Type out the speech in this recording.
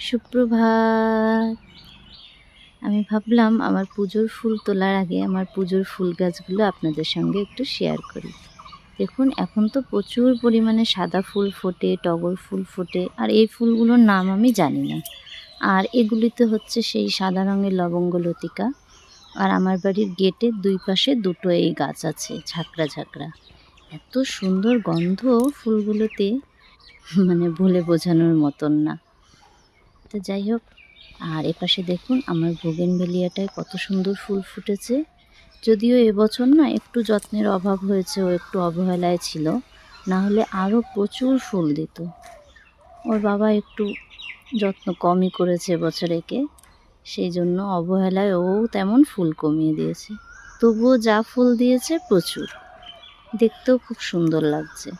সুপ্রভাত। আমি ভাবলাম আমার পুজোর ফুল তোলার আগে আমার পুজোর ফুল গাছগুলো আপনাদের সঙ্গে একটু শেয়ার করি। দেখুন, এখন তো প্রচুর পরিমাণে সাদা ফুল ফোটে, টগর ফুল ফোটে, আর এই ফুলগুলোর নাম আমি জানি না। আর এগুলিতে হচ্ছে সেই সাদা রঙের লবঙ্গলতিকা। আর আমার বাড়ির গেটের দুই পাশে দুটো এই গাছ আছে, ঝাঁকড়া ঝাঁকড়া। এত সুন্দর গন্ধ ফুলগুলোতে, মানে বলে বোঝানোর মতন না। তো যাই হোক, আর এপাশে দেখুন আমার বোগেনভেলিয়াটায় কত সুন্দর ফুল ফুটেছে। যদিও এবছর না একটু যত্নের অভাব হয়েছে, ও একটু অবহেলায় ছিল, না হলে আরও প্রচুর ফুল দিত। ওর বাবা একটু যত্ন কমই করেছে এবছর একে, সেই জন্য অবহেলায় ও তেমন ফুল কমিয়ে দিয়েছে। তবুও যা ফুল দিয়েছে প্রচুর, দেখতেও খুব সুন্দর লাগছে।